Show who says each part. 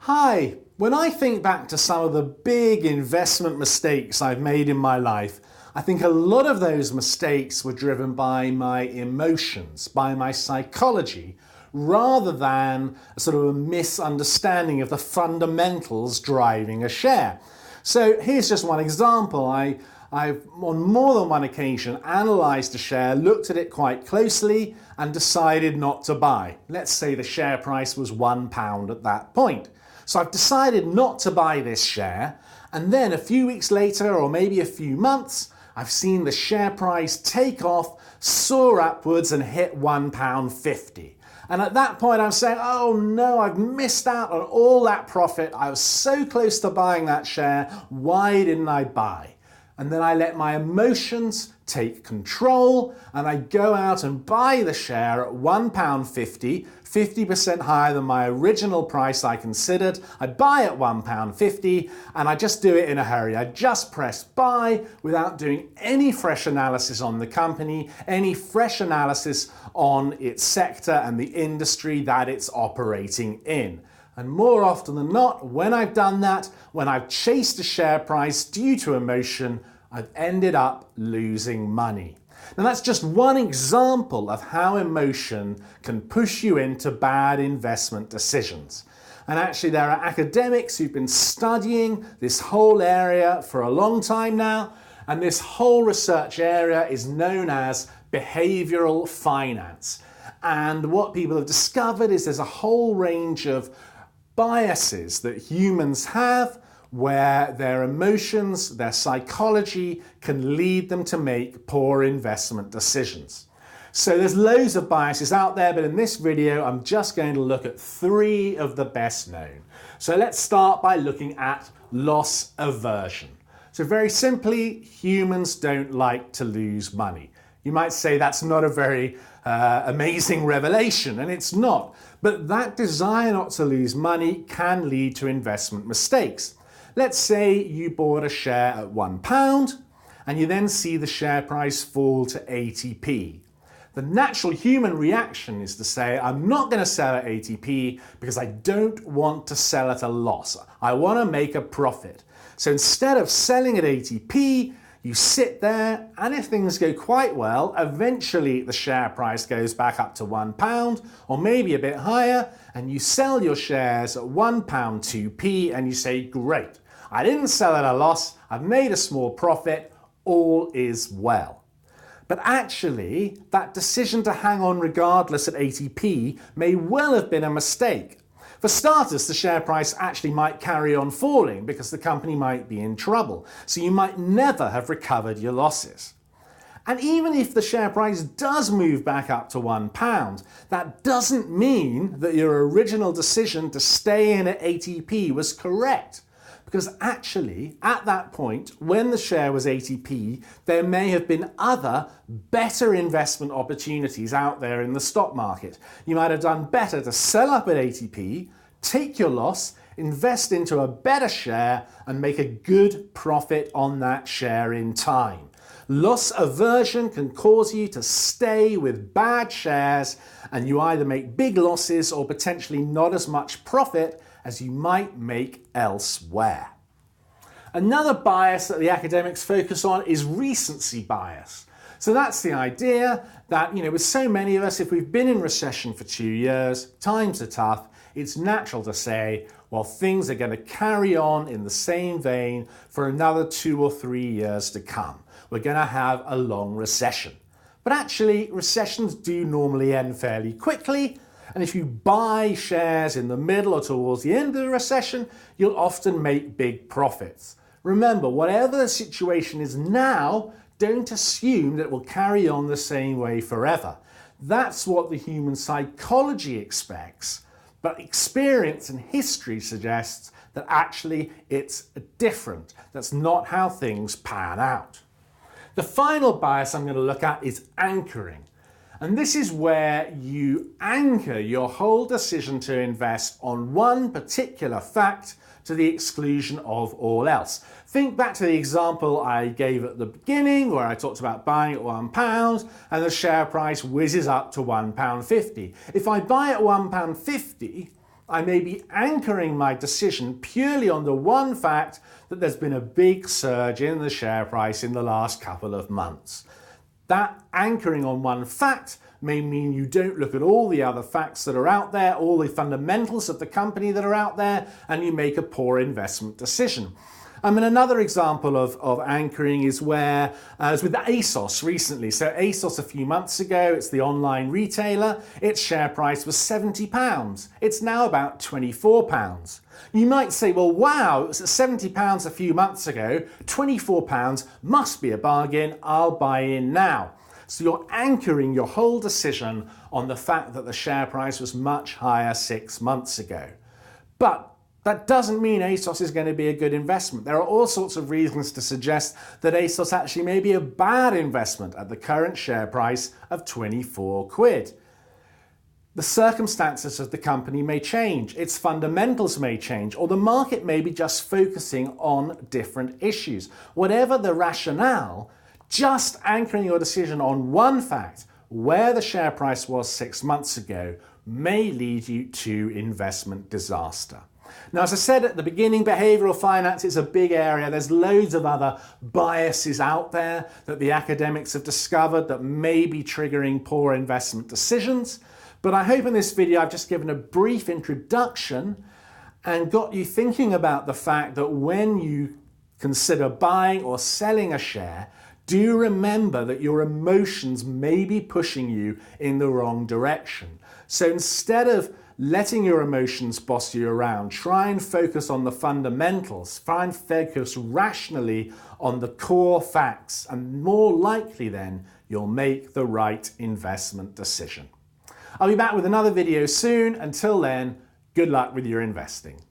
Speaker 1: Hi, when I think back to some of the big investment mistakes I've made in my life, I think a lot of those mistakes were driven by my emotions, by my psychology, rather than a sort of a misunderstanding of the fundamentals driving a share. So here's just one example. I've on more than one occasion analysed a share, looked at it quite closely and decided not to buy. Let's say the share price was £1 at that point. So I've decided not to buy this share, and then a few weeks later, or maybe a few months, I've seen the share price take off, soar upwards and hit £1.50. And at that point I'm saying, oh no, I've missed out on all that profit. I was so close to buying that share. Why didn't I buy? And then I let my emotions take control and I go out and buy the share at £1.50, 50% higher than my original price I considered. I buy at £1.50 and I just do it in a hurry. I just press buy without doing any fresh analysis on the company, any fresh analysis on its sector and the industry that it's operating in. And more often than not, when I've done that, when I've chased a share price due to emotion, I've ended up losing money. Now that's just one example of how emotion can push you into bad investment decisions. And actually there are academics who've been studying this whole area for a long time now, and this whole research area is known as behavioral finance. And what people have discovered is there's a whole range of biases that humans have where their emotions, their psychology can lead them to make poor investment decisions. So there's loads of biases out there, but in this video I'm just going to look at 3 of the best known. So let's start by looking at loss aversion. So very simply, humans don't like to lose money. You might say that's not a very amazing revelation, and it's not. But that desire not to lose money can lead to investment mistakes. Let's say you bought a share at £1 and you then see the share price fall to 80p. The natural human reaction is to say, I'm not going to sell at 80p because I don't want to sell at a loss. I want to make a profit. So instead of selling at 80p, you sit there, and if things go quite well, eventually the share price goes back up to £1 or maybe a bit higher, and you sell your shares at £1.2p and you say, great, I didn't sell at a loss, I've made a small profit, all is well. But actually, that decision to hang on regardless at 80p may well have been a mistake. For starters, the share price actually might carry on falling because the company might be in trouble, so you might never have recovered your losses. And even if the share price does move back up to £1, that doesn't mean that your original decision to stay in at 80p was correct. Because actually, at that point, when the share was 80p, there may have been other, better investment opportunities out there in the stock market. You might have done better to sell up at 80p, take your loss, invest into a better share, and make a good profit on that share in time. Loss aversion can cause you to stay with bad shares, and you either make big losses or potentially not as much profit as you might make elsewhere. Another bias that the academics focus on is recency bias. So that's the idea that, with so many of us, if we've been in recession for 2 years, times are tough, it's natural to say, well, things are going to carry on in the same vein for another 2 or 3 years to come. We're going to have a long recession. But actually, recessions do normally end fairly quickly. And if you buy shares in the middle or towards the end of the recession, you'll often make big profits. Remember, whatever the situation is now, don't assume that it will carry on the same way forever. That's what the human psychology expects, but experience and history suggests that actually it's different. That's not how things pan out. The final bias I'm going to look at is anchoring. And this is where you anchor your whole decision to invest on one particular fact to the exclusion of all else. Think back to the example I gave at the beginning where I talked about buying at £1 and the share price whizzes up to £1.50. If I buy at £1.50, I may be anchoring my decision purely on the one fact that there's been a big surge in the share price in the last couple of months. That anchoring on one fact may mean you don't look at all the other facts that are out there, all the fundamentals of the company that are out there, and you make a poor investment decision. Another example of anchoring is where, as with ASOS recently. So ASOS a few months ago, it's the online retailer, its share price was £70. It's now about £24. You might say, well, wow, it was at £70 a few months ago, £24 must be a bargain, I'll buy in now. So you're anchoring your whole decision on the fact that the share price was much higher 6 months ago. But that doesn't mean ASOS is going to be a good investment. There are all sorts of reasons to suggest that ASOS actually may be a bad investment at the current share price of 24 quid. The circumstances of the company may change, its fundamentals may change, or the market may be just focusing on different issues. Whatever the rationale, just anchoring your decision on one fact, where the share price was 6 months ago, may lead you to investment disaster. Now, as I said at the beginning, behavioral finance is a big area. There's loads of other biases out there that the academics have discovered that may be triggering poor investment decisions. But I hope in this video I've just given a brief introduction and got you thinking about the fact that when you consider buying or selling a share, do remember that your emotions may be pushing you in the wrong direction. So instead of letting your emotions boss you around, try and focus on the fundamentals, try and focus rationally on the core facts, and more likely then you'll make the right investment decision. I'll be back with another video soon. Until then, good luck with your investing.